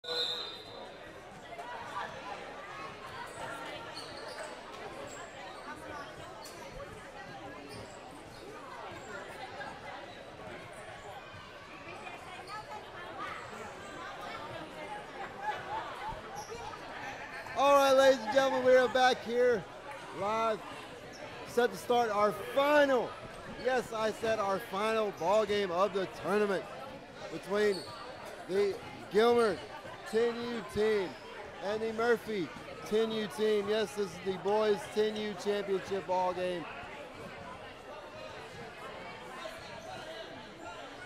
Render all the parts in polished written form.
All right, ladies and gentlemen, we are back here live, set to start our final, yes, I said our final ball game of the tournament between the Gilmer 10U team and the Murphy 10U team. Yes, this is the boys 10U championship ball game.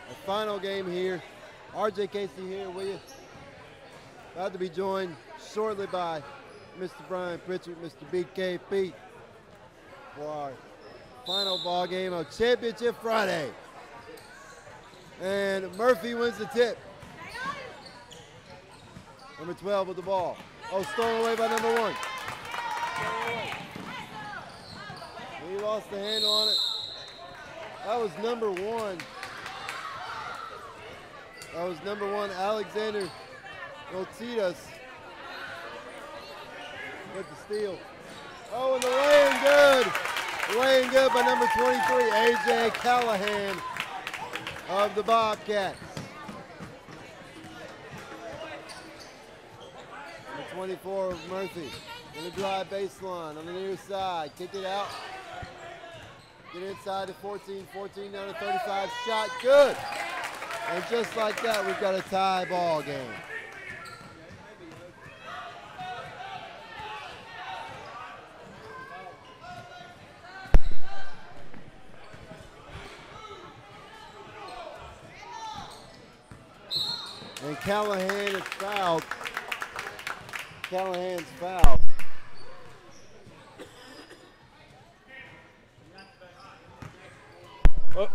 The final game here. RJ Casey here with you. About to be joined shortly by Mr. Brian Pritchard, Mr. BKP, for our final ball game of Championship Friday. And Murphy wins the tip. Number 12 with the ball. Oh, stolen away by number 1. He lost the handle on it. That was number 1. That was number 1, Alexander Rotitas with the steal. Oh, and the lay-in good. Lay-in good by number 23, AJ Callahan of the Bobcats. Number 24, Murphy. In the drive baseline on the near side. Kick it out. Get inside to 14. 14 down to 35. Shot good. And just like that, we've got a tie ball game. And Callahan is fouled. Callahan's fouled.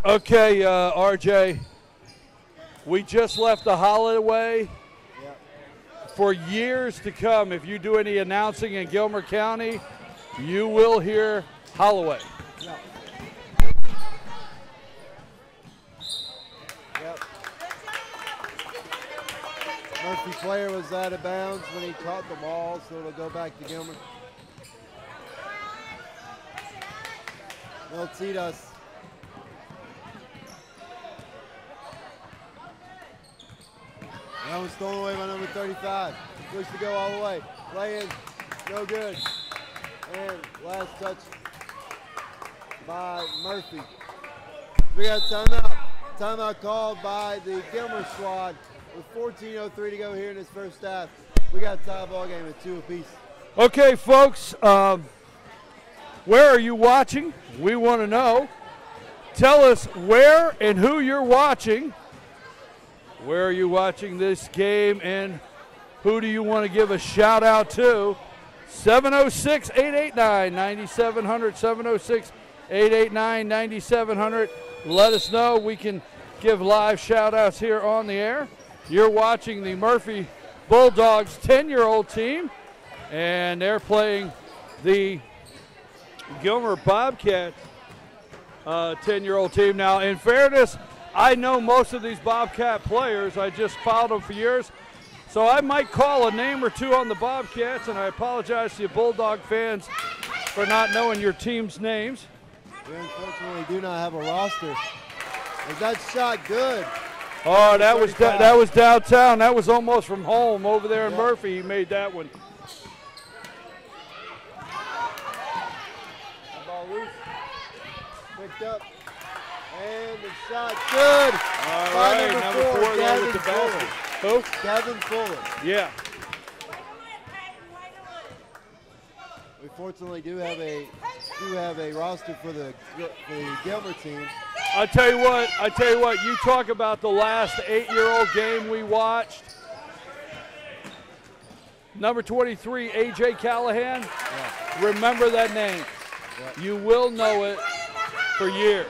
Okay, RJ. We just left the Holloway. Yep. For years to come, if you do any announcing in Gilmer County, you will hear Holloway. Yep. Yep. Murphy player was out of bounds when he caught the ball, so it'll go back to Gilmer. Meltitas. That was stolen away by number 35. Looks to go all the way. Lay in, no good. And last touch by Murphy. We got timeout. Timeout called by the Gilmer squad with 14:03 to go here in this first half. We got a tie ball game at 2 apiece. Okay, folks, where are you watching? We want to know. Tell us where and who you're watching. Where are you watching this game, and who do you want to give a shout out to? 706-889-9700, 706-889-9700. Let us know. We can give live shout outs here on the air. You're watching the Murphy Bulldogs 10-year-old team, and they're playing the Gilmer Bobcats 10-year-old team. Now, in fairness, I know most of these Bobcat players. I just followed them for years. So I might call a name or two on the Bobcats, and I apologize to you Bulldog fans for not knowing your team's names. We unfortunately do not have a roster. Is that shot good? Oh, that was downtown. That was almost from home over there in Murphy. He made that one. Ball loose. Picked up. And the shot good. All right, number 4 there with the basket. Who? Gavin Fuller. Yeah. We fortunately do have a roster for the Gilmer team. I tell you what. You talk about the last 8-year-old game we watched. Number 23, AJ Callahan. Yeah. Remember that name. Yeah. You will know it for years.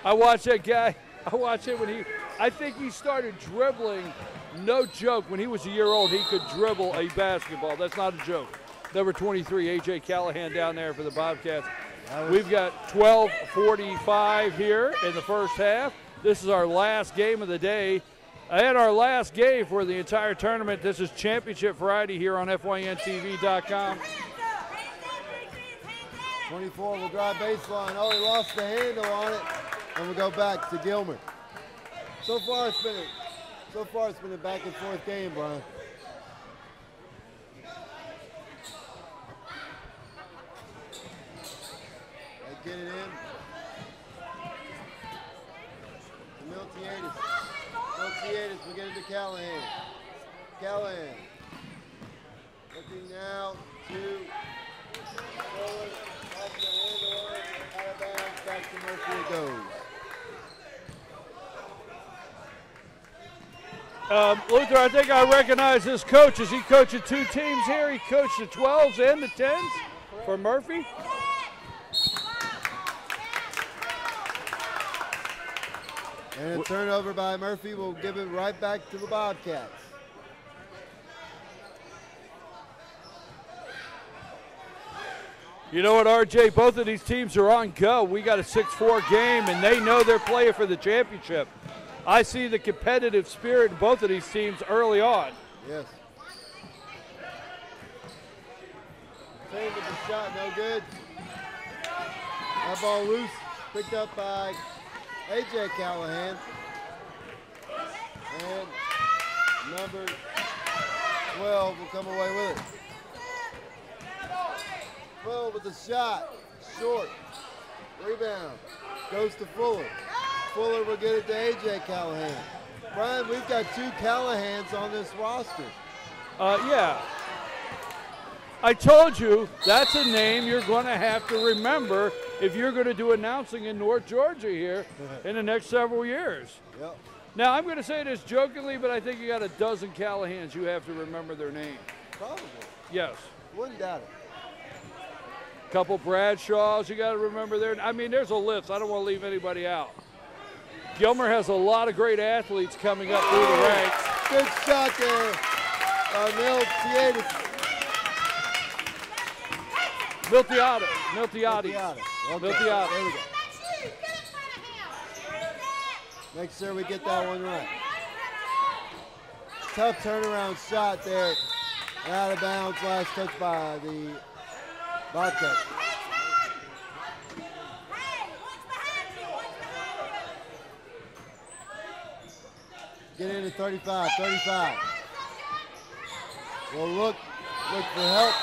I watched that guy. I watched him when I think he started dribbling, no joke, when he was a year old, he could dribble a basketball. That's not a joke. Number 23, AJ Callahan down there for the Bobcats. We've got 12:45 here in the first half. This is our last game of the day And our last game for the entire tournament. This is Championship Friday here on FYNTV.com. 24 will drive baseline. Oh, he lost the handle on it. And we'll go back to Gilmer. So far it's been a back and forth game, Brian. They get it in. Miltiades will get it to Callahan. Callahan. Looking now to forward. Off the handle on it. Out of bounds. Back to Murphy it goes. Luther, I think I recognize this coach. Is he coaching two teams here? He coached the 12s and the 10s for Murphy. And a turnover by Murphy will give it right back to the Bobcats. You know what, RJ? Both of these teams are on go. We got a 6-4 game, and they know they're playing for the championship. I see the competitive spirit in both of these teams early on. Yes. Save with the shot, no good. That ball loose, picked up by A.J. Callahan. And number 12 will come away with it. 12 with the shot, short, rebound, goes to Fuller. Fuller will get it to A.J. Callahan. Brian, we've got two Callahans on this roster. Yeah. I told you that's a name you're going to have to remember if you're going to do announcing in North Georgia here in the next several years. Yep. Now, I'm going to say this jokingly, but I think you got a dozen Callahans you have to remember their name. Probably. Yes. Wouldn't doubt it. Couple Bradshaws, you got to remember their. I mean, there's a list. I don't want to leave anybody out. Gilmer has a lot of great athletes coming up through the ranks. Good shot there by Miltiades. There we go. Make sure we get that one right. Tough turnaround shot there. Out of bounds, last touch by the Bobcats. Get into 35. We'll look for help.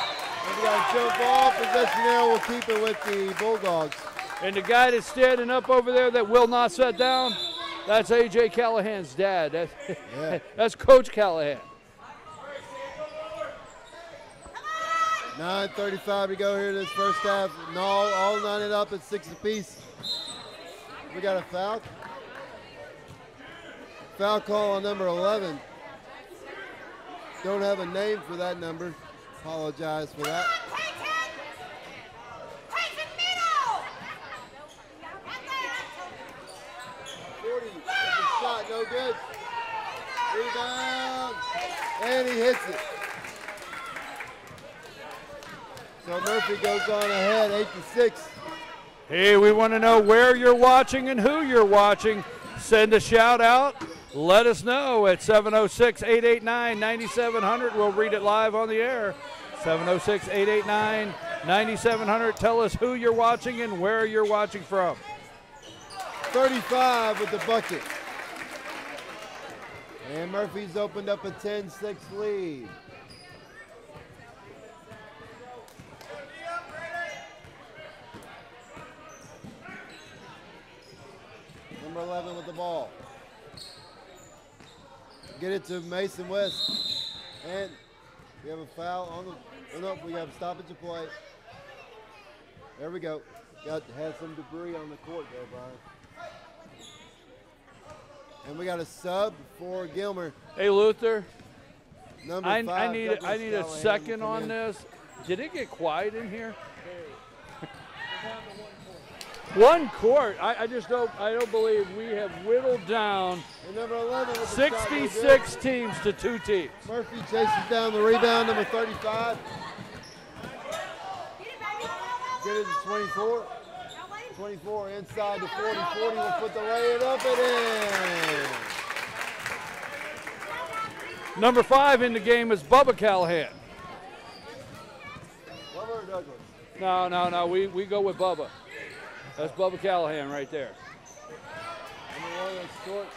We got a jump ball. Possession there. We'll keep it with the Bulldogs. And the guy that's standing up over there that will not sit down, that's A.J. Callahan's dad. That's Coach Callahan. 9:35 to go here this first half. No, all knotted up at 6 apiece. We got a foul. Foul call on number 11. Don't have a name for that number. Apologize for that. 40, the shot, no good. Rebound, and he hits it. So Murphy goes on ahead, 8-6. Hey, we want to know where you're watching and who you're watching. Send a shout out. Let us know at 706-889-9700. We'll read it live on the air. 706-889-9700. Tell us who you're watching and where you're watching from. 35 with the bucket. And Murphy's opened up a 10-6 lead. Number 11 with the ball. Get it to Mason West. And we have a foul on the, oh no, we have a stoppage of play. There we go. Had some debris on the court there, Brian. And we got a sub for Gilmer. Hey, Luther. Number 5. I need a second on this. Did it get quiet in here? One court. I don't believe we have whittled down 66 teams to 2 teams. Murphy chases down the rebound, number 35. Get it to 24. 24 inside the 40. 40 will put the lay it up and in. Number 5 in the game is Bubba Callahan. Bubba or Douglas? No. We go with Bubba. That's Bubba Callahan right there. Number 1 is short.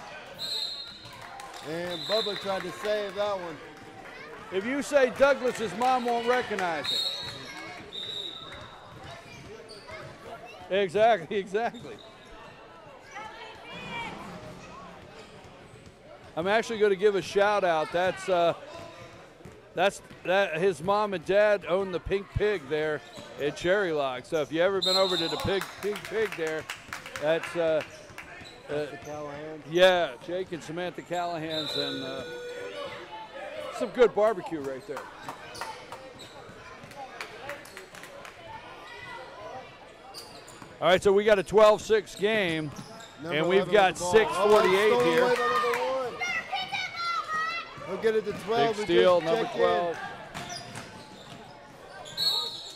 And Bubba tried to save that one. If you say Douglas, his mom won't recognize it. Exactly. I'm actually going to give a shout out. That's his mom and dad own the Pink Pig there at Cherry Log. So if you ever been over to the Pink Pig there, that's the Callahan. Yeah, Jake and Samantha Callahan's, and some good barbecue right there. All right, so we got a 12-6 game, and we've got 6:48 here. We'll get it to 12. Big steal, number 12.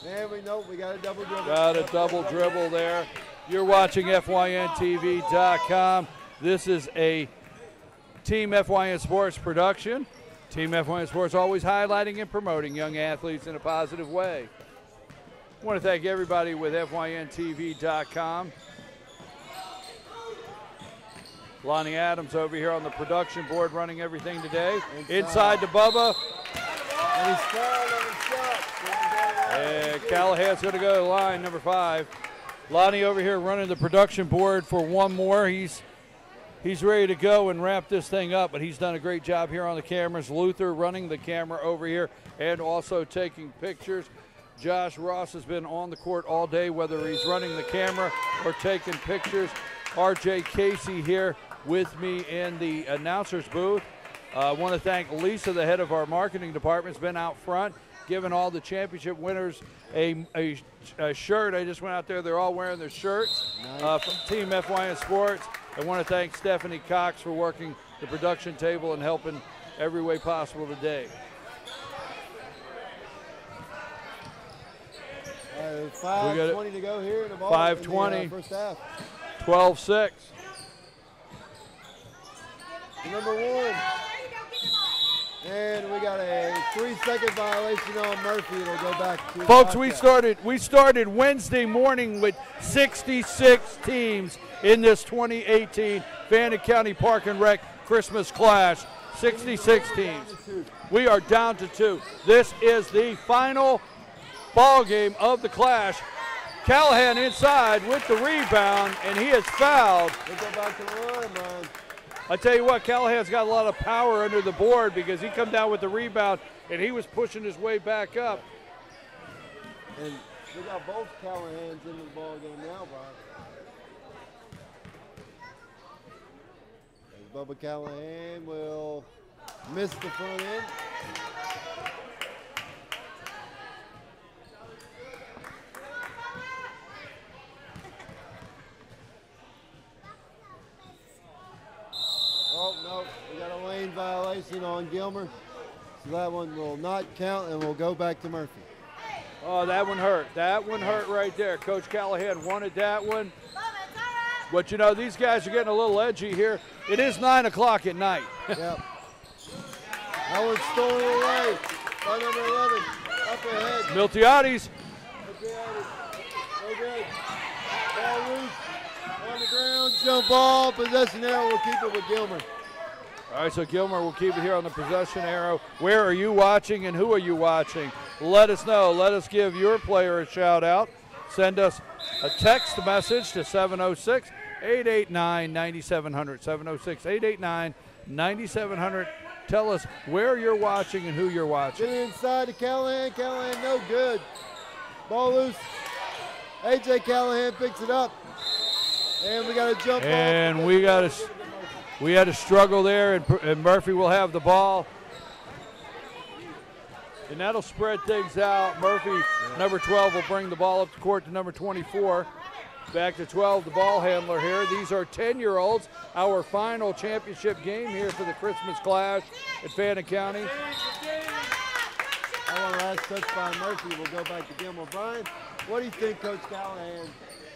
And we know we got a double dribble. Got a double dribble there. You're watching FYNTV.com. This is a Team FYN Sports production. Team FYN Sports always highlighting and promoting young athletes in a positive way. I want to thank everybody with FYNTV.com. Lonnie Adams over here on the production board running everything today. Inside to Bubba. And he's fouled on his shot. And Callahan's going to go to the line, number 5. Lonnie over here running the production board for one more. He's ready to go and wrap this thing up, but he's done a great job here on the cameras. Luther running the camera over here and also taking pictures. Josh Ross has been on the court all day, whether he's running the camera or taking pictures. RJ Casey here with me in the announcer's booth. I want to thank Lisa, the head of our marketing department, has been out front, giving all the championship winners a shirt. I just went out there. They're all wearing their shirts from Team FYN Sports. I want to thank Stephanie Cox for working the production table and helping every way possible today. 5:20 to go here in the ball. 5:20. First half. 12-6. Number 1. And we got a 3-second violation on Murphy. It'll go back to folks. We started Wednesday morning with 66 teams in this 2018 Fannin County Park and Rec Christmas Clash. 66 teams. We are down to 2. This is the final ball game of the Clash. Callahan inside with the rebound, and he is fouled. We'll go back to the line, man. I tell you what, Callahan's got a lot of power under the board because he come down with the rebound, and he was pushing his way back up. And we got both Callahans in the ball game now, Brian. Bubba Callahan will miss the front end. Oh, no, we got a lane violation on Gilmer. So that one will not count and will go back to Murphy. Oh, that one hurt. That one hurt right there. Coach Callahan wanted that one. But, you know, these guys are getting a little edgy here. It is 9 o'clock at night. Yep. That one's stolen away by number 11. Up ahead. Miltiades. Okay. Ball loose. On the ground, jump ball, possession arrow, we'll keep it with Gilmer. All right, so Gilmer will keep it here on the possession arrow. Where are you watching and who are you watching? Let us know. Let us give your player a shout out. Send us a text message to 706-889-9700. 706-889-9700. Tell us where you're watching and who you're watching. Get it inside to Callahan. Callahan, no good. Ball loose. A.J. Callahan picks it up. And we got a jump ball. And we had a struggle there, and Murphy will have the ball. And that'll spread things out. Murphy, number 12, will bring the ball up the court to number 24. Back to 12, the ball handler here. These are 10-year-olds. Our final championship game here for the Christmas Clash at Fannin County. Our last touch by Murphy will go back to Gilmer. Brian, what do you think Coach Callahan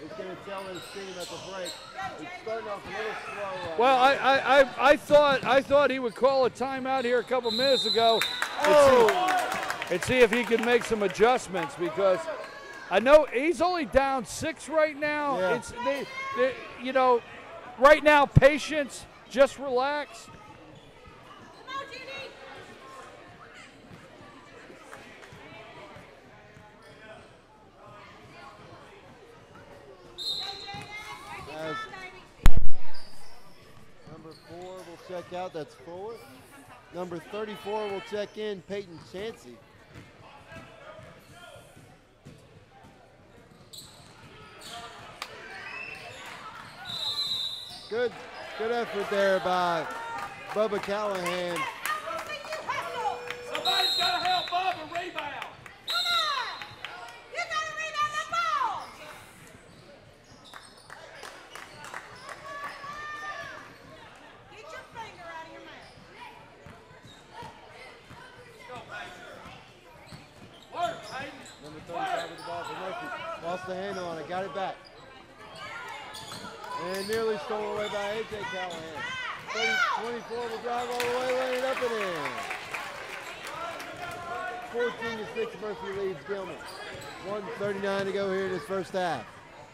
is going to tell his team at the break. It's starting off a little slow. Well, I thought he would call a timeout here a couple minutes ago and see if he could make some adjustments, because I know he's only down 6 right now. Yeah. It's you know, right now, patience, just relax. As number 4 will check out, that's Fuller. Number 34 will check in, Peyton Chansey. Good effort there by Bubba Callahan. Somebody's got to help Bubba rebound. Come on! You got to rebound the ball! Get your finger out of your mouth. Work, Peyton. Number 35 with the ball for Murphy. Lost the handle on it, got it back. And nearly stolen away by A.J. Callahan. 24 will drive all the way, laying it up and in. 14-6, Murphy leads Gilmer. 1:39 to go here in this first half.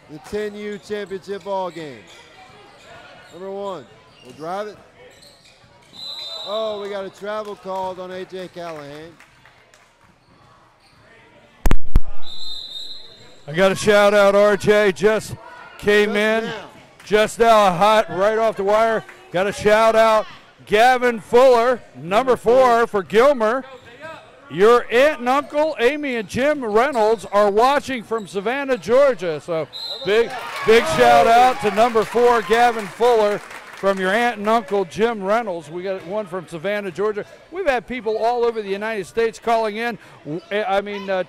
The 10U championship ball game. Number 1 will drive it. Oh, we got a travel called on A.J. Callahan. I got a shout out, RJ. Just came in. Now. Just now, hot right off the wire. Got a shout out, Gavin Fuller, number 4 for Gilmer. Your aunt and uncle, Amy and Jim Reynolds, are watching from Savannah, Georgia. So big shout out to number 4, Gavin Fuller, from your aunt and uncle, Jim Reynolds. We got one from Savannah, Georgia. We've had people all over the United States calling in.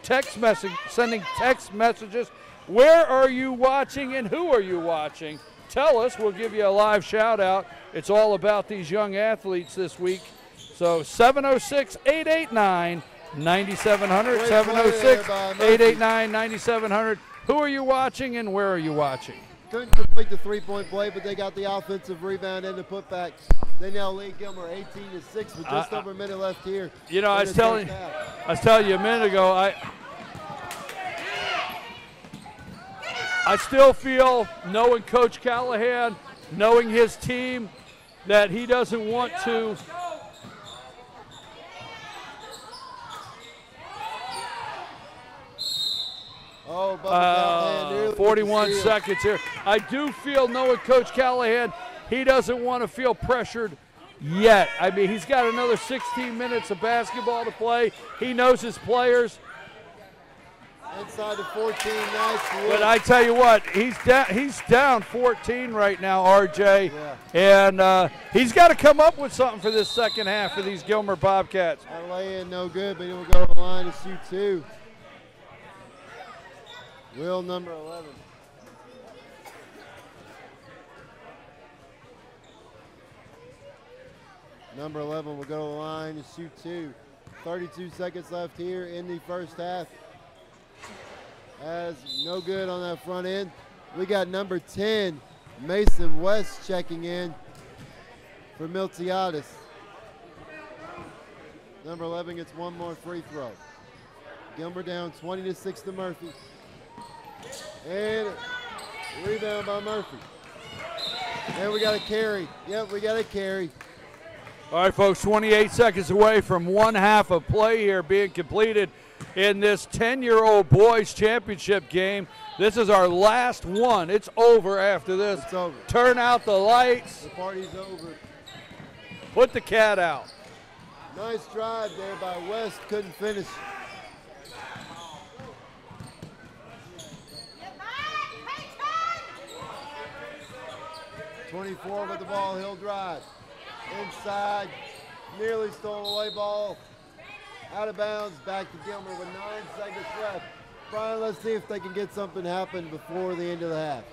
Text message, sending text messages. Where are you watching and who are you watching? Tell us, we'll give you a live shout out. It's all about these young athletes this week. So 706-889-9700, 706-889-9700. Who are you watching and where are you watching? Couldn't complete the three-point play, but they got the offensive rebound and the putback. They now lead Gilmer 18-6 with just over a minute left here. You know, I was telling you a minute ago, I still feel, knowing Coach Callahan, knowing his team, that he doesn't want to Oh, Bubba Callahan nearly 41 with the steal. seconds here. I do feel, knowing Coach Callahan, he doesn't want to feel pressured yet. I mean, he's got another 16 minutes of basketball to play. He knows his players. Inside the 14, nice look. But I tell you what, he's down 14 right now, RJ. Yeah. And he's got to come up with something for this second half for these Gilmer Bobcats. That lay in no good, but he will go to the line to shoot 2. Will number 11. Number 11 will go to the line to shoot 2. 32 seconds left here in the first half. As no good on that front end. We got number 10, Mason West, checking in for Miltiades. Number 11 gets one more free throw. Gilmer down 20-6 to Murphy. And rebound by Murphy. And we got a carry. Yep, we got a carry. All right, folks, 28 seconds away from one half of play here being completed in this 10-year-old boys championship game. This is our last one. It's over after this. It's over. Turn out the lights. The party's over. Put the cat out. Nice drive there by West. Couldn't finish. .24 with the ball. He'll drive. Inside. Nearly stole away ball. Out of bounds, back to Gilmer with 9 seconds left. Brian, let's see if they can get something happen before the end of the half.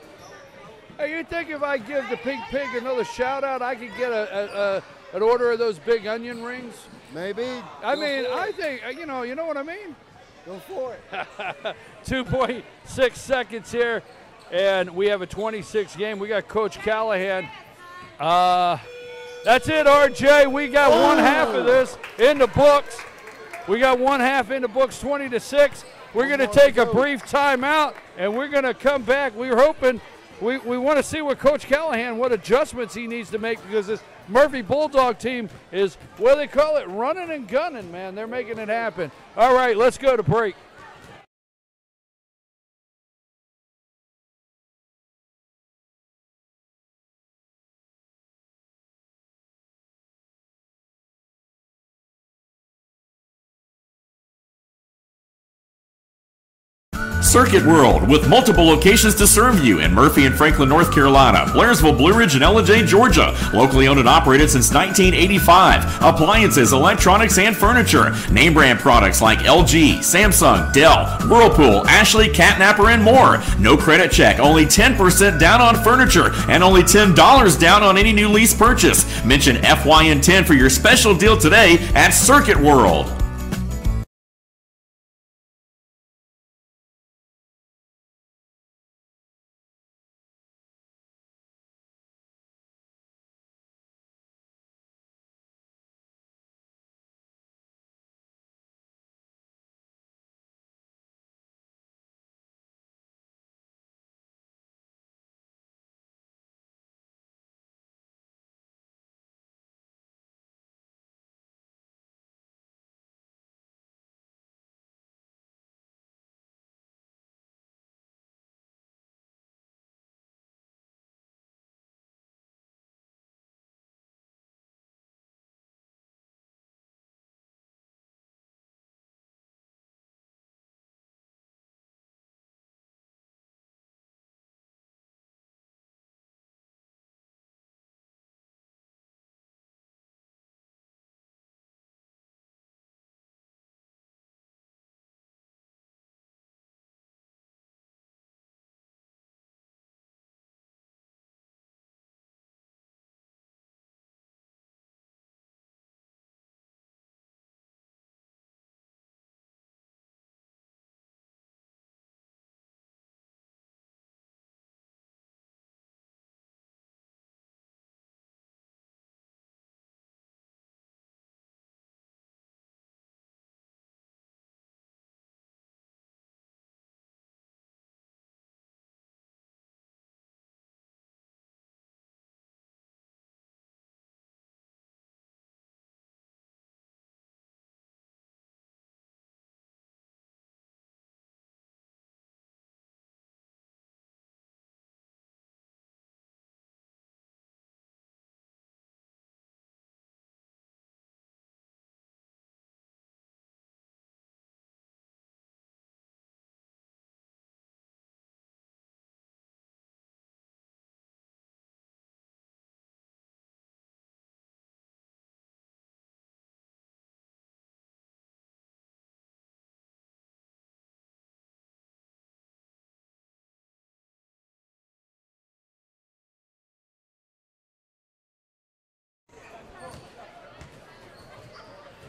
Hey, you think if I give the Pink Pig another shout out, I could get an order of those big onion rings? Maybe. I think, you know what I mean? Go for it. 2.6 seconds here and we have a 26 game. We got Coach Callahan. That's it, RJ. We got one half of this in the books. We got one half in the books, 20-6. We're going to take a brief timeout, and we're going to come back. We're hoping we want to see what Coach Callahan, what adjustments he needs to make, because this Murphy Bulldog team is, what do they call it, running and gunning, man. They're making it happen. All right, let's go to break. Circuit World, with multiple locations to serve you in Murphy and Franklin, North Carolina, Blairsville, Blue Ridge, and Ella, Georgia. Locally owned and operated since 1985. Appliances, electronics, and furniture. Name brand products like LG, Samsung, Dell, Whirlpool, Ashley, Catnapper, and more. No credit check, only 10% down on furniture, and only $10 down on any new lease purchase. Mention FYN10 for your special deal today at Circuit World.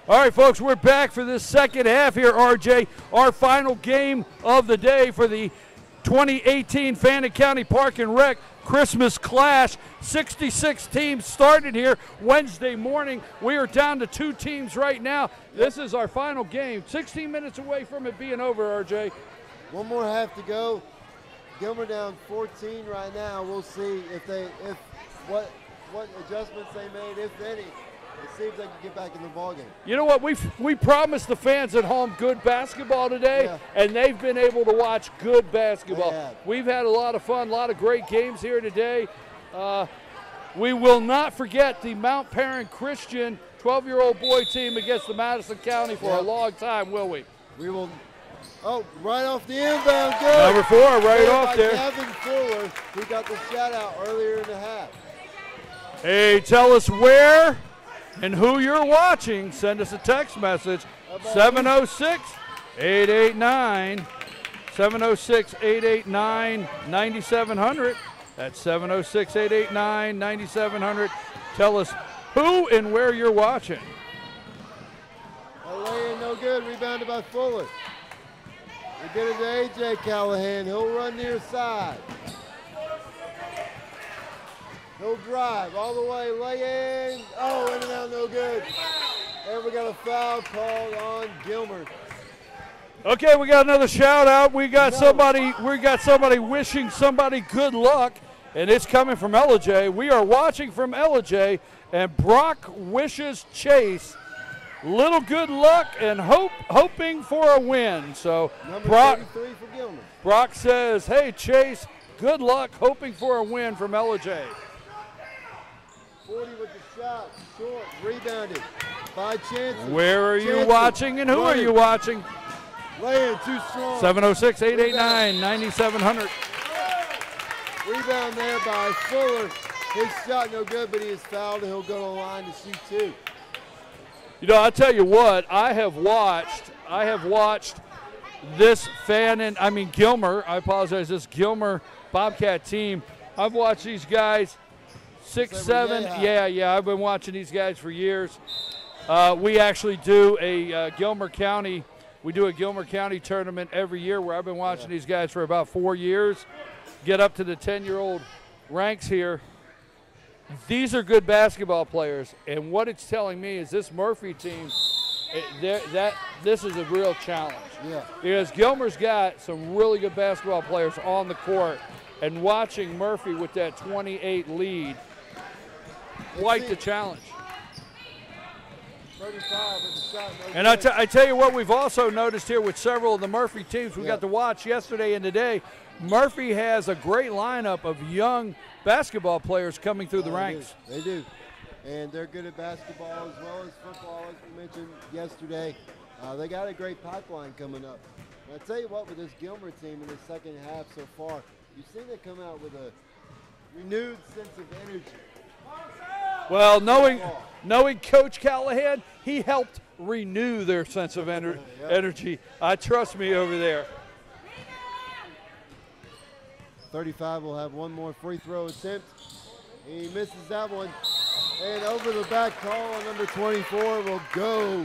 All right, folks, we're back for this second half here, RJ. Our final game of the day for the 2018 Fannin County Park and Rec Christmas Clash. 66 teams started here Wednesday morning. We are down to 2 teams right now. This is our final game. 16 minutes away from it being over, RJ. One more half to go. Gilmer down 14 right now. We'll see what adjustments they made, if any. It seems like you get back in the ballgame. You know what? We promised the fans at home good basketball today, and they've been able to watch good basketball. We've had a lot of fun, a lot of great games here today. We will not forget the Mount Perrin Christian 12-year-old boy team against the Madison County for a long time, will we? We will. Oh, right off the inbound. Good. Number 4, right off there. Gavin Fuller, who got the shout out earlier in the half. Hey, tell us where and who you're watching. Send us a text message, 706-889, 706-889-9700. That's 706-889-9700. Tell us who and where you're watching. A lay-in, no good. Rebounded by Fuller. We get it to A.J. Callahan. He'll run near side. He'll drive all the way, lay in. Oh, in and out, no good. And we got a foul called on Gilmer. Okay, we got another shout out. We got somebody wishing somebody good luck, and it's coming from LJ. We are watching from LJ, and Brock wishes Chase little good luck and hoping for a win. So Number Brock 33 for Gilmer. Brock says, "Hey Chase, good luck, hoping for a win from LJ." 40 with the shot, short, rebounded by Chances. Where are you watching, and who are you watching? Laying too strong. 706-889-9700. Rebound there by Fuller. His shot no good, but he is fouled, and he'll go to the line to shoot two. You know, I tell you what, I have watched this Gilmer, I apologize, this Gilmer Bobcat team. I've watched these guys 6, 7, yeah, I've been watching these guys for years. We actually do a Gilmer County tournament every year where I've been watching these guys for about 4 years, get up to the 10-year-old ranks here. These are good basketball players, and what it's telling me is this Murphy team, this is a real challenge. Yeah. Because Gilmer's got some really good basketball players on the court, and watching Murphy with that 28 lead, quite the challenge. 35 with the shot, no And good. I tell you what, we've also noticed here with several of the Murphy teams we got to watch yesterday and today, Murphy has a great lineup of young basketball players coming through the ranks. They do. And they're good at basketball as well as football, as we mentioned yesterday. They got a great pipeline coming up. And I tell you what, with this Gilmer team in the second half so far, you've seen them come out with a renewed sense of energy. Well, knowing Coach Callahan, he helped renew their sense of energy. Trust me over there. 35 will have one more free throw attempt. He misses that one. And over the back call on number 24 will go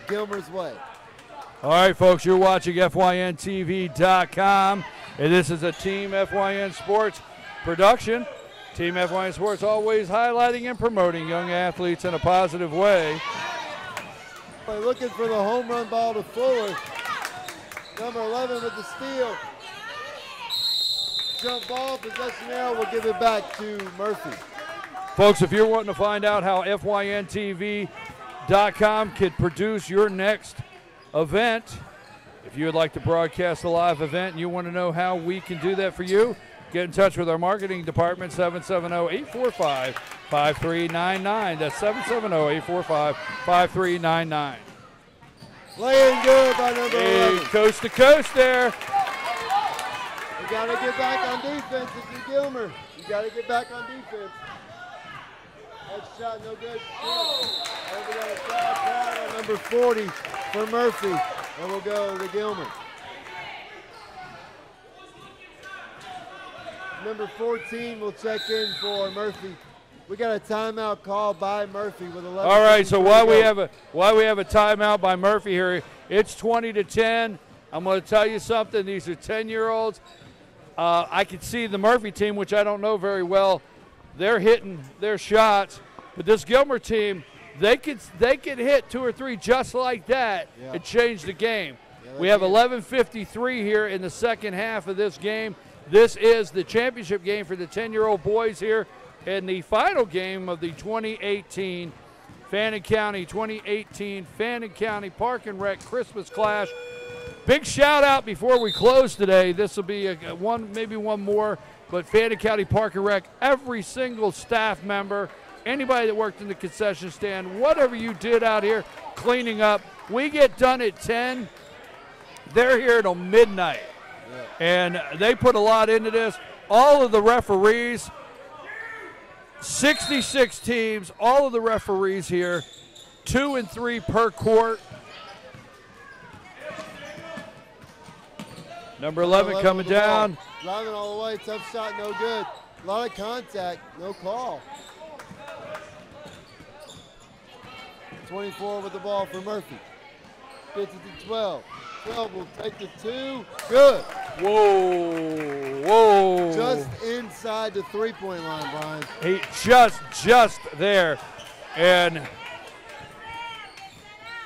Gilmer's way. All right, folks, you're watching FYNTV.com, and this is a Team FYN Sports production. Team FYN Sports always highlighting and promoting young athletes in a positive way. They're looking for the home run ball to Fuller. Number 11 with the steal. Jump ball, possession arrow, will give it back to Murphy. Folks, if you're wanting to find out how FYNTV.com can produce your next event, if you would like to broadcast a live event and you want to know how we can do that for you, get in touch with our marketing department, 770-845-5399. That's 770-845-5399. Laying good by number 11. Coast to coast there. You got to get back on defense if you're Gilmer. You got to get back on defense. That shot no good. And we got a foul call on number 40 for Murphy. And we'll go to Gilmer. Number 14 will check in for Murphy. We got a timeout call by Murphy with 11. All right, so while we have a timeout by Murphy here, it's 20-10. I'm going to tell you something. These are 10-year-olds. I can see the Murphy team, which I don't know very well. They're hitting their shots, but this Gilmer team, they could hit 2 or 3 just like that and change the game. We have 11:53 here in the second half of this game. This is the championship game for the 10-year-old boys here in the final game of the 2018 Fannin County Park and Rec Christmas Clash. Big shout out before we close today. This will be maybe one more, but Fannin County Park and Rec, every single staff member, anybody that worked in the concession stand, whatever you did out here cleaning up, we get done at 10. They're here till midnight. And they put a lot into this. All of the referees, 66 teams, all of the referees here, 2 and 3 per court. Number 11 coming down. Driving all the way, tough shot, no good. A lot of contact, no call. 24 with the ball for Murphy. Gets it to 12. 12 will take the 2. Good. Whoa, whoa. Just inside the three-point line, Brian. He just there. And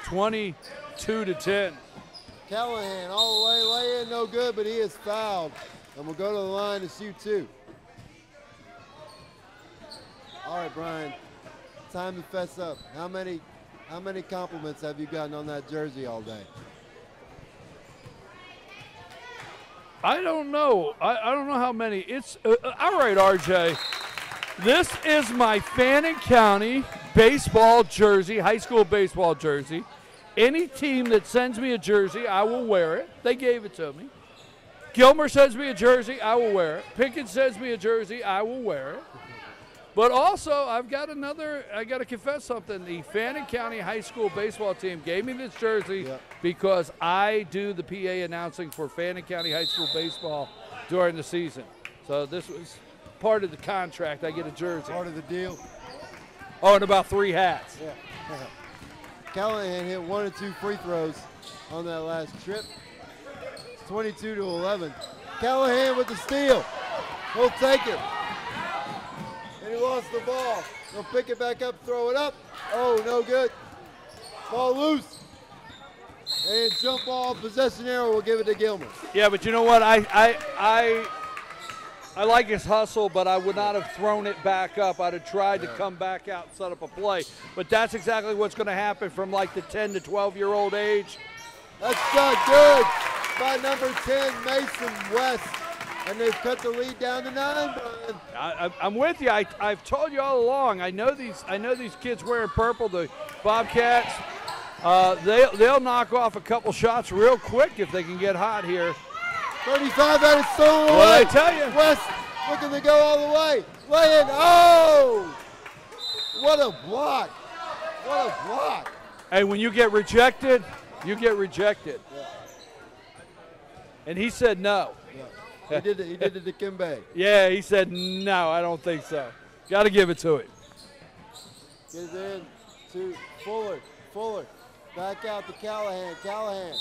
22-10. Callahan all the way, lay in, no good, but he is fouled. And we'll go to the line to shoot two. All right, Brian, time to fess up. How many compliments have you gotten on that jersey all day? I don't know. I don't know how many. It's all right, RJ. This is my Fannin County baseball jersey, high school baseball jersey. Any team that sends me a jersey, I will wear it. They gave it to me. Gilmer sends me a jersey, I will wear it. Pickens sends me a jersey, I will wear it. But also, I got to confess something. The Fannin County High School baseball team gave me this jersey because I do the PA announcing for Fannin County High School baseball during the season. So this was part of the contract. I get a jersey. Part of the deal. Oh, and about 3 hats. Yeah. Callahan hit 1 and 2 free throws on that last trip. It's 22-11. Callahan with the steal. He'll take it. And he lost the ball. He'll pick it back up, throw it up. Oh, no good. Ball loose. And jump ball, possession arrow, will give it to Gilmer. Yeah, but you know what? I like his hustle, but I would not have thrown it back up. I'd have tried to come back out and set up a play. But that's exactly what's going to happen from like the 10 to 12-year-old age. That's not good by number 10, Mason West. And they've cut the lead down to 9, Brian. I'm with you. I've told you all along. I know these kids wearing purple, the Bobcats. They'll knock off a couple shots real quick if they can get hot here. 35 that is stolen away. What I tell you? West looking to go all the way. Lay in. Oh! What a block. What a block. Hey, when you get rejected, you get rejected. Yeah. And he said no. Yeah. He did it to Kimbe. Yeah, he said no, I don't think so. Got to give it to him. Gets in to Fuller. Fuller. Back out to Callahan. Callahan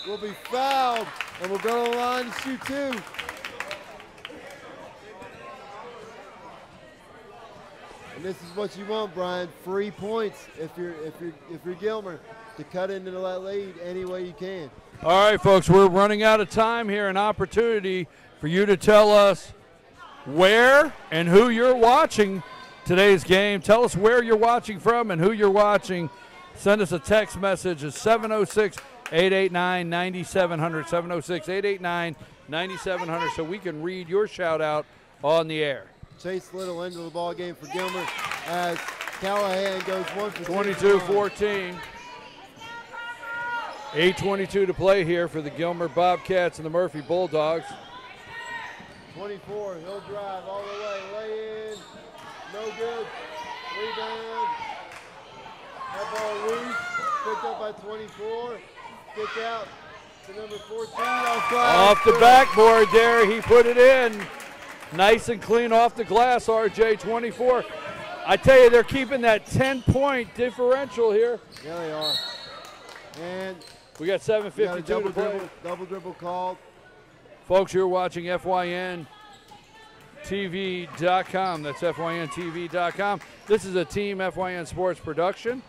will be fouled, and we'll go to the line to shoot 2. And this is what you want, Brian. Free points if you're Gilmer to cut into that lead any way you can. All right, folks, we're running out of time here. An opportunity for you to tell us where and who you're watching today's game. Tell us where you're watching from and who you're watching. Send us a text message at 706-889-9700, 706-889-9700, so we can read your shout-out on the air. Chase Little into the ball game for Gilmer as Callahan goes 1 for 22-14. 8:22 to play here for the Gilmer Bobcats and the Murphy Bulldogs. 24, he'll drive all the way, lay in, no good, rebound. That ball loose, picked up by 24, kick out to number 14. Off the backboard there, he put it in. Nice and clean off the glass, RJ, 24. I tell you, they're keeping that 10-point differential here. Yeah, they are. And we got 7:52 to play. Double dribble called. Folks, you're watching FYNTV.com. That's FYNTV.com. This is a Team FYN Sports production.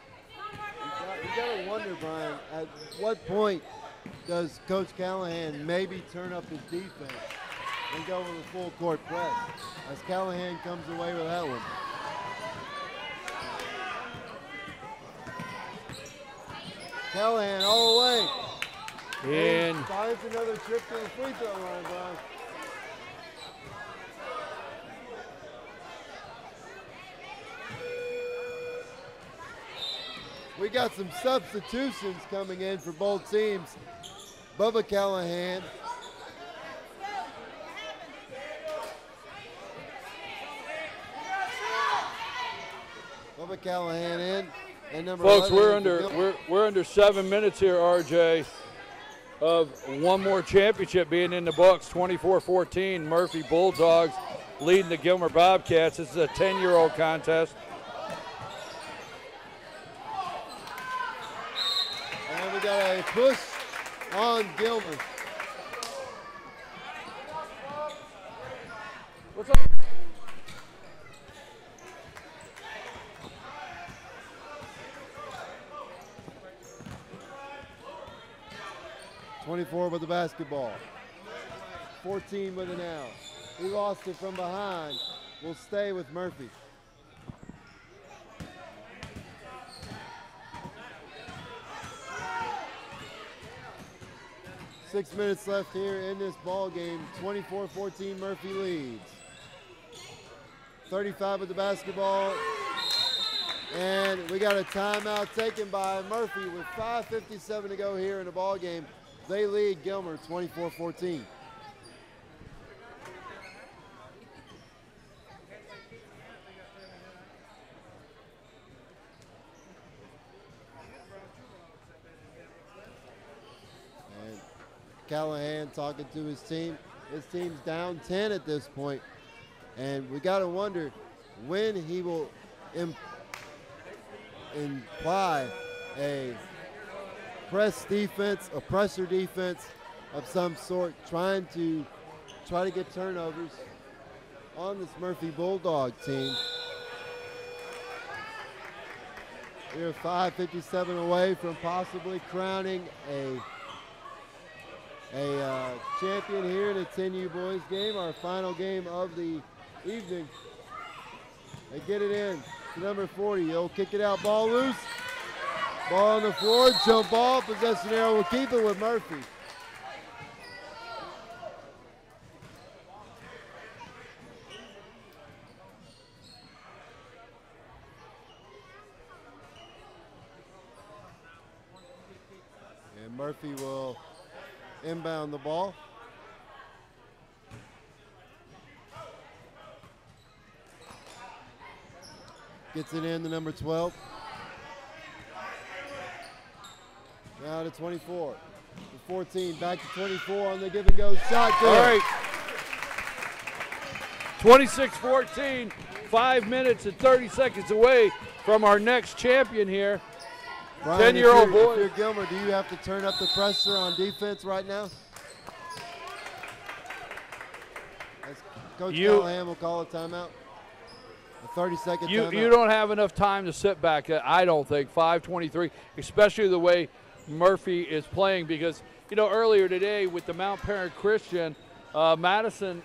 You got to wonder, Brian, at what point does Coach Callahan maybe turn up his defense and go with a full court press as Callahan comes away with that one. Callahan all the way. And finds another trip to the free throw line, Brian. We got some substitutions coming in for both teams. Bubba Callahan. Bubba Callahan in. And number folks, 11, we're under 7 minutes here, RJ, of one more championship being in the books. 24-14, Murphy Bulldogs leading the Gilmer Bobcats. This is a 10-year-old contest. And we got a push on Gilmer. What's up? 24 with the basketball. 14 with it now. He lost it from behind. Will stay with Murphy. Six minutes left here in this ball game. 24-14, Murphy leads. 35 with the basketball. And we got a timeout taken by Murphy with 5:57 to go here in the ball game. They lead Gilmer 24-14. And Callahan talking to his team. His team's down 10 at this point. And we got to wonder when he will imply a press defense, a pressure defense of some sort, try to get turnovers on this Murphy Bulldog team. We're 5:57 away from possibly crowning a champion here in the 10U boys game, our final game of the evening. They get it in to number 40. He'll kick it out, ball loose. Ball on the floor, jump ball, possession arrow will keep it with Murphy. And Murphy will inbound the ball. Gets it in to number 12. Now to 24. To 14, back to 24 on the give and go shot. Good. All right. 26-14, 5 minutes and 30 seconds away from our next champion here. 10-year-old boy. If you're Gilmer, do you have to turn up the pressure on defense right now? As Coach Callahan will call a timeout. A 30-second timeout. You don't have enough time to sit back, I don't think. 5:23, especially the way Murphy is playing, because, you know, earlier today with the Mount Parent Christian, Madison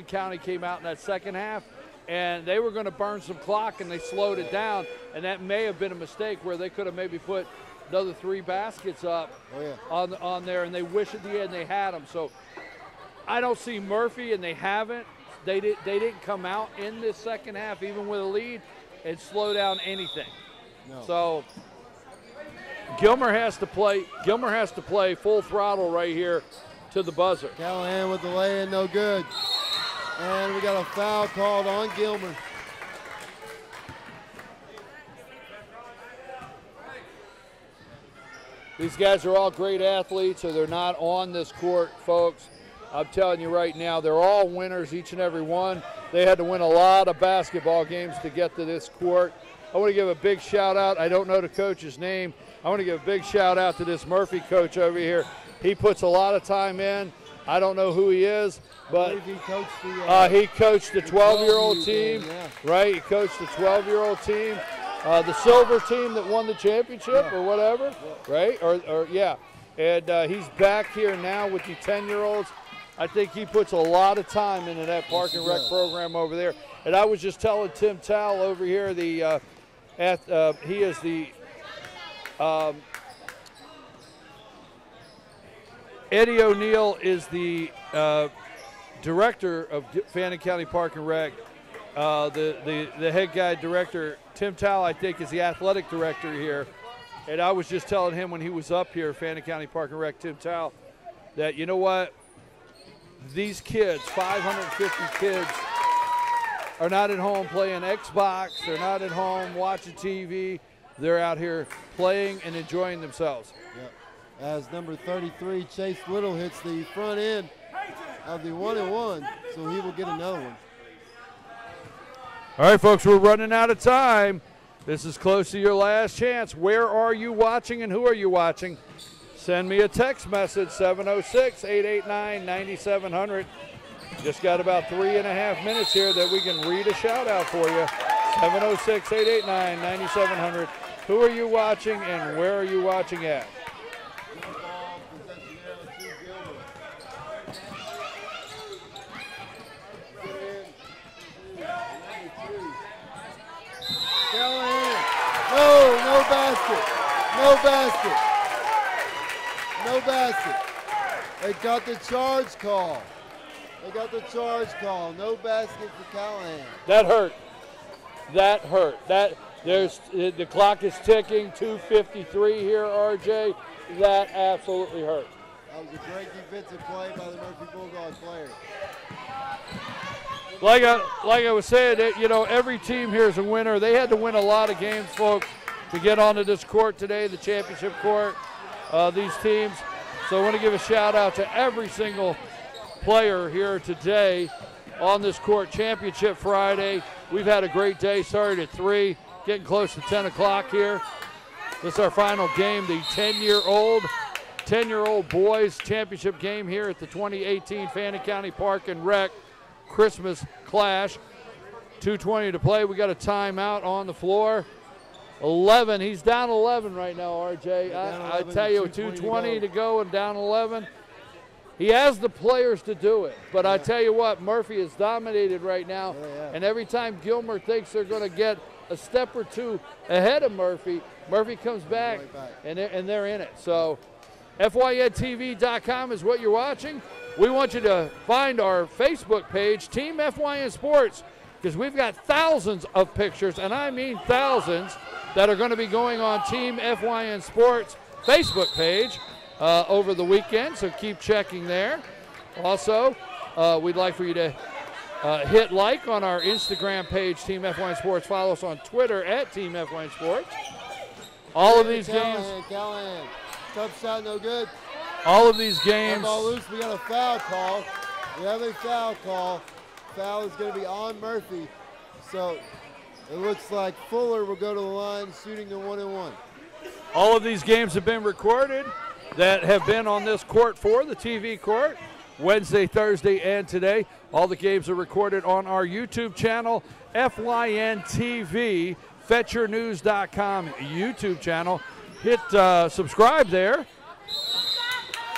County came out in that second half, and they were going to burn some clock, and they slowed it down, and that may have been a mistake where they could have maybe put another 3 baskets up on there, and they wish at the end they had them. So I don't see Murphy, and they haven't. They didn't come out in this second half, even with a lead, and slow down anything. No. So Gilmer has to play full throttle right here to the buzzer. Callahan with the lay-in, no good. And we got a foul called on Gilmer. These guys are all great athletes, so they're not on this court, folks. I'm telling you right now, they're all winners, each and every one. They had to win a lot of basketball games to get to this court. I want to give a big shout out. I don't know the coach's name. I want to give a big shout out to this Murphy coach over here. He puts a lot of time in. I don't know who he is, but he coached the 12-year-old team, right? He coached the 12-year-old team, the silver team that won the championship or whatever, right? Or yeah. And he's back here now with the 10-year-olds. I think he puts a lot of time into that park and rec program over there. And I was just telling Tim Towle over here, he is the Eddie O'Neill is the director of Fannin County Park and Rec. The head guy director, Tim Towle, I think, is the athletic director here. And I was just telling him when he was up here, Fannin County Park and Rec, Tim Towle, that, you know what, these kids, 550 kids, are not at home playing Xbox. They're not at home watching TV. They're out here playing and enjoying themselves. Yep. As number 33, Chase Little, hits the front end of the 1-and-1, so he will get another one. All right, folks, we're running out of time. This is close to your last chance. Where are you watching and who are you watching? Send me a text message, 706-889-9700. Just got about 3.5 minutes here that we can read a shout out for you. 706-889-9700. Who are you watching and where are you watching at? No basket. No basket. No basket. They got the charge call. They got the charge call. No basket for Callahan. That hurt. That hurt. The clock is ticking. 2:53 here, RJ. That absolutely hurt. That was a great defensive play by the Murphy Bulldogs player. Like I was saying, every team here is a winner. They had to win a lot of games, folks, to get onto this court today, the championship court, these teams. So I want to give a shout out to every single player here today on this court. Championship Friday. We've had a great day. Started at 3, getting close to 10 o'clock here. This is our final game, the 10-year-old boys championship game here at the 2018 Fannin County Park and Rec Christmas Clash. 2:20 to play. We got a timeout on the floor. 11. He's down 11 right now, RJ. I tell you, 2:20 to go and down 11. He has the players to do it, but I tell you what, Murphy is dominated right now, and every time Gilmer thinks they're going to get a step or two ahead of Murphy, Murphy comes back, and they're in it. So FYNTV.com is what you're watching. We want you to find our Facebook page, Team FYN Sports, because we've got thousands of pictures, and I mean thousands, that are going to be going on Team FYN Sports Facebook page over the weekend, so keep checking there. Also, we'd like for you to hit like on our Instagram page, Team FYN Sports. Follow us on Twitter at Team FYN Sports. All of these games. Callahan. Tough shot, no good. All of these games. Ball loose. We got a foul call. We have a foul call. Foul is going to be on Murphy. So it looks like Fuller will go to the line, shooting the 1-and-1. All of these games have been recorded that have been on this court for the TV court. Wednesday, Thursday, and today. All the games are recorded on our YouTube channel, FYNTV, FetcherNews.com YouTube channel. Hit subscribe there,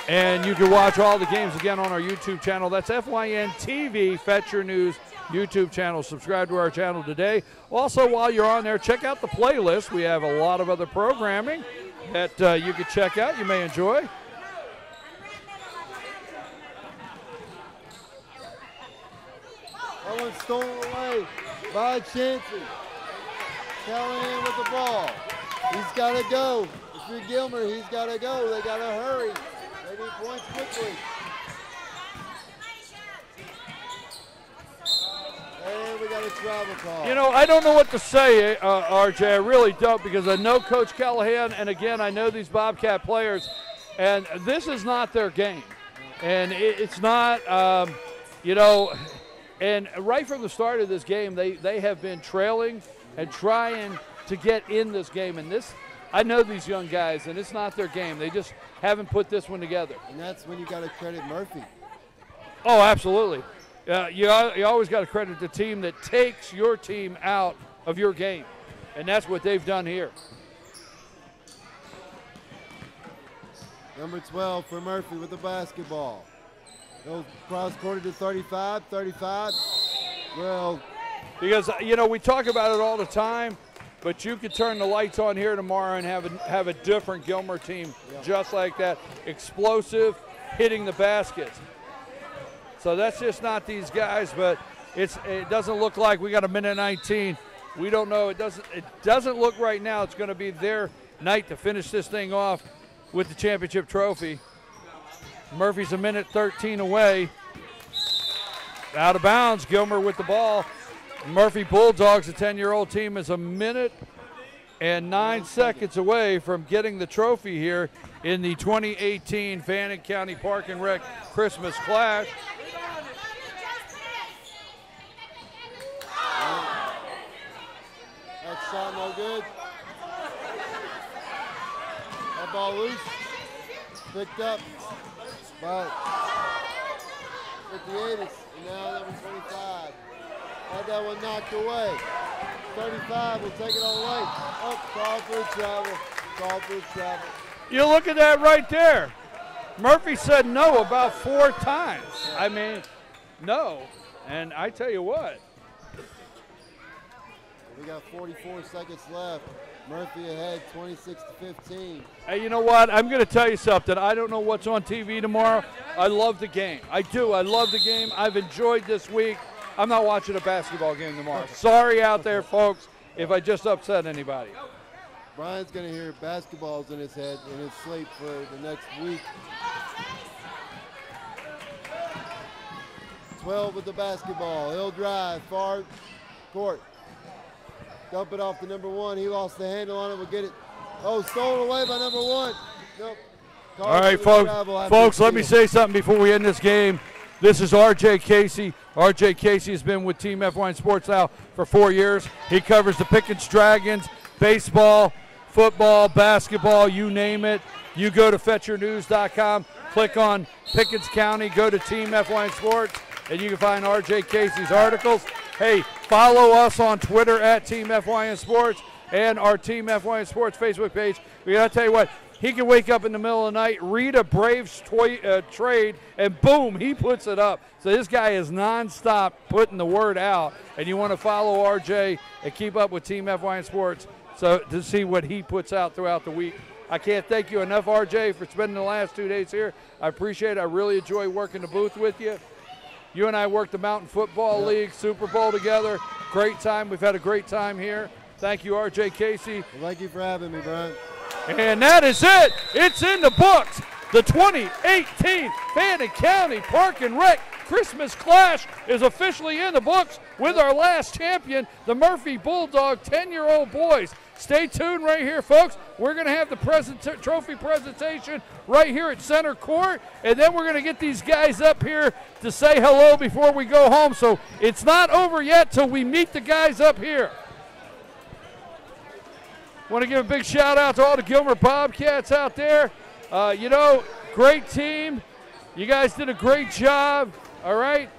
and you can watch all the games again on our YouTube channel. That's FYNTV, Fetcher News YouTube channel. Subscribe to our channel today. Also, while you're on there, check out the playlist. We have a lot of other programming that you can check out, you may enjoy. That one's stolen away by Chancey. Callahan with the ball. He's got to go. If you're Gilmer, he's got to go. They got to hurry. They need points quickly. And we got a travel call. You know, I don't know what to say, RJ. I really don't, because I know Coach Callahan, and again, I know these Bobcat players, and this is not their game. And it's not, and right from the start of this game, they have been trailing and trying to get in this game. And this, I know these young guys, and it's not their game. They just haven't put this one together. And that's when you got to credit Murphy. Oh, absolutely. You always got to credit the team that takes your team out of your game. And that's what they've done here. Number 12 for Murphy with the basketball. Goes cross court to 35. Well, because, we talk about it all the time, but you could turn the lights on here tomorrow and have a different Gilmer team just like that. Explosive, hitting the baskets. So that's just not these guys, but it doesn't look like we got a minute 19. We don't know. It doesn't look right now it's going to be their night to finish this thing off with the championship trophy. Murphy's a minute 13 away. Out of bounds, Gilmer with the ball. Murphy Bulldogs, the 10-year-old team, is a minute and 9 seconds away from getting the trophy here in the 2018 Fannin County Park and Rec Christmas Clash. That shot no good. That ball loose. Picked up by 58 is now number 25. Had that one knocked away. 35 will take it all the way. Oh, call for travel. Call for travel. You look at that right there. Murphy said no about 4 times. I mean, no. And I tell you what. We got 44 seconds left. Murphy ahead, 26-15. Hey, you know what? I'm going to tell you something. I don't know what's on TV tomorrow. I love the game. I do. I love the game. I've enjoyed this week. I'm not watching a basketball game tomorrow. Sorry out there, folks, if I just upset anybody. Brian's going to hear basketballs in his head, in his sleep for the next week. 12 with the basketball. He'll drive, far court. Dump it off to number 1. He lost the handle on it. We'll get it. Oh, stolen away by number 1. Nope. All right, folks, let me say something before we end this game. This is R.J. Casey. R.J. Casey has been with Team FYN Sports now for 4 years. He covers the Pickens Dragons, baseball, football, basketball, you name it. You go to fetchernews.com, click on Pickens County, go to Team FYN Sports, and you can find R.J. Casey's articles. Hey, follow us on Twitter at Team FYN Sports and our Team FYN Sports Facebook page. We got to tell you what, he can wake up in the middle of the night, read a Braves trade, and boom, he puts it up. So this guy is nonstop putting the word out, and you want to follow RJ and keep up with Team FYN Sports so to see what he puts out throughout the week. I can't thank you enough, RJ, for spending the last 2 days here. I appreciate it. I really enjoy working the booth with you. You and I worked the Mountain Football League Super Bowl together. Great time. We've had a great time here. Thank you, R.J. Casey. Well, thank you for having me, Brian. And that is it. It's in the books. The 2018 Fannin County Park and Rec Christmas Clash is officially in the books with our last champion, the Murphy Bulldog 10-year-old boys. Stay tuned right here, folks. We're going to have the trophy presentation right here at center court, and then we're going to get these guys up here to say hello before we go home. So it's not over yet till we meet the guys up here. Want to give a big shout out to all the Gilmer Bobcats out there. You know, great team. You guys did a great job, all right?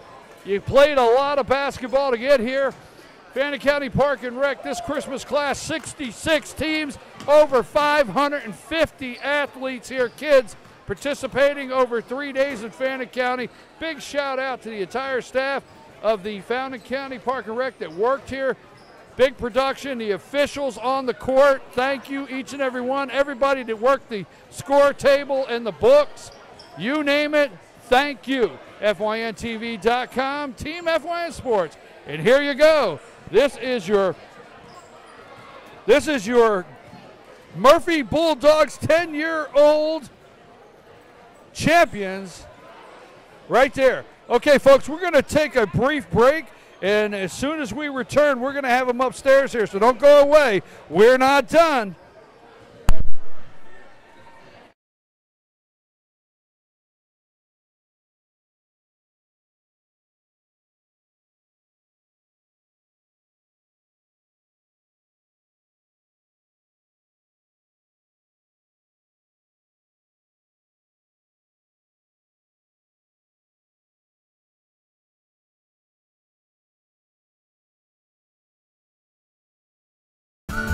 You played a lot of basketball to get here. Fannin County Park and Rec, this Christmas class, 66 teams, over 550 athletes here, kids participating over 3 days in Fannin County. Big shout out to the entire staff of the Fannin County Park and Rec that worked here. Big production, the officials on the court, thank you each and every one. Everybody that worked the score table and the books, you name it, thank you. FYNTV.com, Team FYN Sports. And here you go. This is your Murphy Bulldogs 10-year-old champions right there. Okay, folks, we're going to take a brief break. And as soon as we return, we're going to have them upstairs here. So don't go away. We're not done.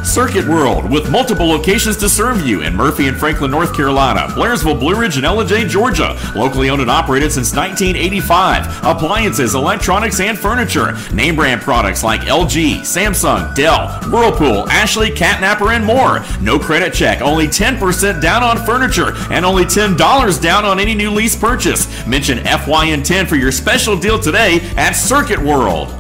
Circuit World, with multiple locations to serve you in Murphy and Franklin, North Carolina, Blairsville, Blue Ridge, and Ellijay, Georgia. Locally owned and operated since 1985. Appliances, electronics, and furniture. Name brand products like LG, Samsung, Dell, Whirlpool, Ashley, Catnapper, and more. No credit check, only 10% down on furniture, and only $10 down on any new lease purchase. Mention FYN10 for your special deal today at Circuit World.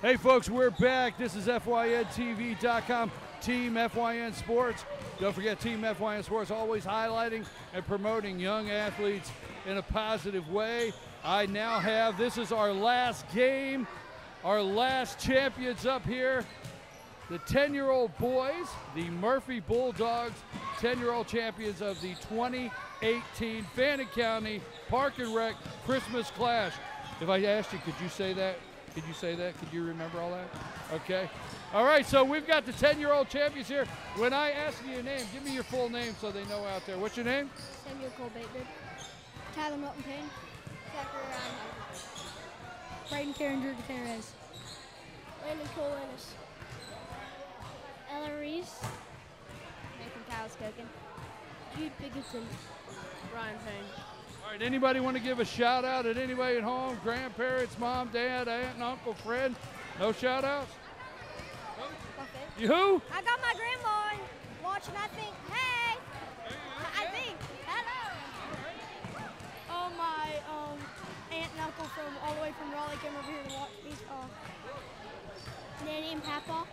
Hey folks, we're back. This is FYNTV.com, Team FYN Sports. Don't forget Team FYN Sports, always highlighting and promoting young athletes in a positive way. I now have, this is our last game, our last champions up here. The 10-year-old boys, the Murphy Bulldogs, 10-year-old champions of the 2018 Fannin County Park and Rec Christmas Clash. If I asked you, could you say that? Could you say that? Could you remember all that? Okay. All right, so we've got the 10-year-old champions here. When I ask you your name, give me your full name so they know out there. What's your name? Samuel Cole Bateman. Tyler Milton Payne. Zachary Ryan. Braden Carringer Gutierrez. Landon Cole Ennis. Ella Reese. Nathan Kyle's cooking. Jude Biggerton. Ryan Payne. All right, anybody want to give a shout out at anybody at home? Grandparents, mom, dad, aunt, and uncle, friend? No shout outs? You who? I got my grandma watching, I think. Hey! I think. Hello! My aunt and uncle from all the way from Raleigh came over here to watch me. Nanny and Papa.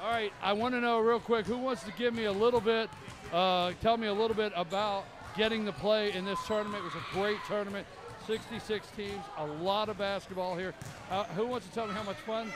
All right, I want to know real quick, who wants to give me a little bit, tell me a little bit about getting to play in this tournament? It was a great tournament, 66 teams, a lot of basketball here. Who wants to tell me how much fun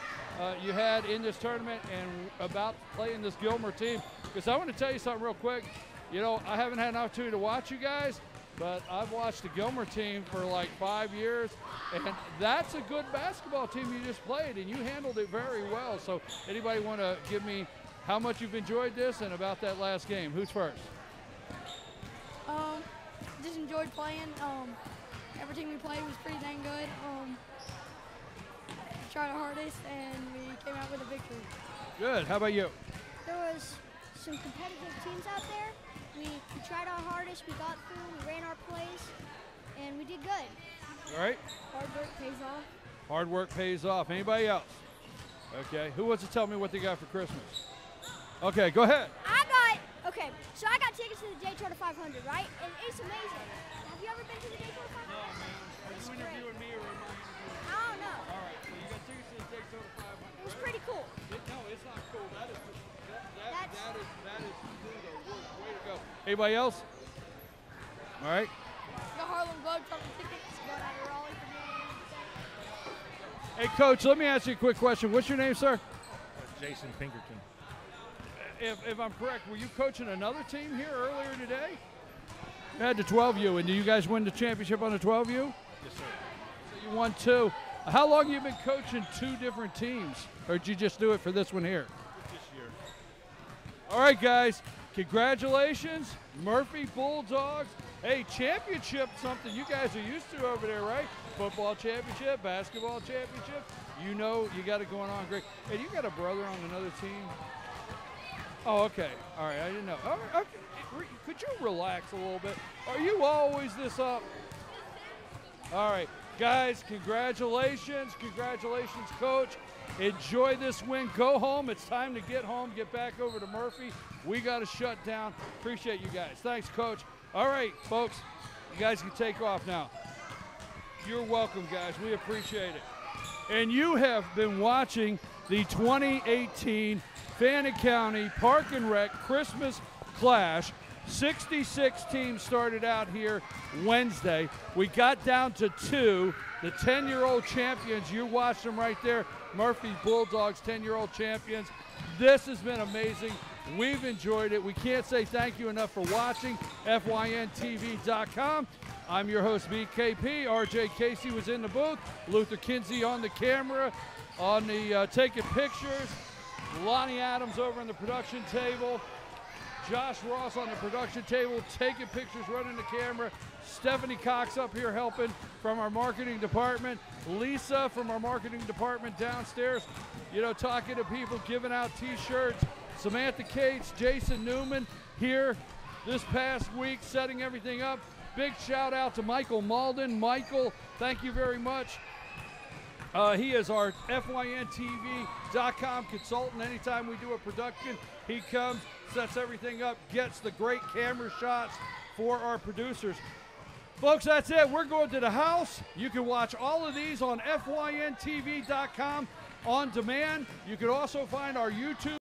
you had in this tournament and about playing this Gilmer team? Because I want to tell you something real quick. You know, I haven't had an opportunity to watch you guys, but I've watched the Gilmer team for like 5 years, and that's a good basketball team you just played, and you handled it very well. So anybody want to give me how much you've enjoyed this and about that last game? Who's first? Just enjoyed playing. Every team we played was pretty dang good. We tried our hardest and we came out with a victory. Good. How about you? There was some competitive teams out there. We tried our hardest, we got through, we ran our plays, and we did good. All right. Hard work pays off. Hard work pays off. Anybody else? Okay. Who wants to tell me what they got for Christmas? Okay, go ahead. So I got tickets to the Daytona 500, right? And it's amazing. Have you ever been to the Daytona 500? No, man. Are you interviewing me or am I interviewing you? I don't know. All right, so you got tickets to the Daytona 500. It was pretty cool. No, it's not cool. That is cool though. Way to go. Anybody else? All right. The Harlem Globetrotter tickets going out of Raleigh for me. Hey, Coach, let me ask you a quick question. What's your name, sir? Jason Pinkerton. If I'm correct, were you coaching another team here earlier today? You had the 12U, and do you guys win the championship on the 12U? Yes, sir. So you won two. How long have you been coaching two different teams, or did you just do it for this one here? This year. All right, guys, congratulations, Murphy Bulldogs. Hey, championship, something you guys are used to over there, right? Football championship, basketball championship. You know you got it going on great. Hey, you got a brother on another team? Oh, okay. All right, I didn't know. All right, okay. Could you relax a little bit? Are you always this up? All right, guys, congratulations. Congratulations, Coach. Enjoy this win. Go home. It's time to get home, get back over to Murphy. We got to shut down. Appreciate you guys. Thanks, Coach. All right, folks, you guys can take off now. You're welcome, guys. We appreciate it. And you have been watching the 2018 Fannin County Park and Rec Christmas Clash. 66 teams started out here Wednesday. We got down to 2. The 10-year-old champions, you watched them right there. Murphy Bulldogs, 10-year-old champions. This has been amazing. We've enjoyed it. We can't say thank you enough for watching. FYNTV.com. I'm your host, BKP. RJ Casey was in the booth. Luther Kinsey on the camera, on the taking pictures. Lonnie Adams over on the production table. Josh Ross on the production table, taking pictures, running the camera. Stephanie Cox up here helping from our marketing department. Lisa from our marketing department downstairs, you know, talking to people, giving out T-shirts. Samantha Cates, Jason Newman here this past week, setting everything up. Big shout out to Michael Malden. Michael, thank you very much. He is our FYNTV.com consultant. Anytime we do a production, he comes, sets everything up, gets the great camera shots for our producers. Folks, that's it. We're going to the house. You can watch all of these on FYNTV.com. on demand. You can also find our YouTube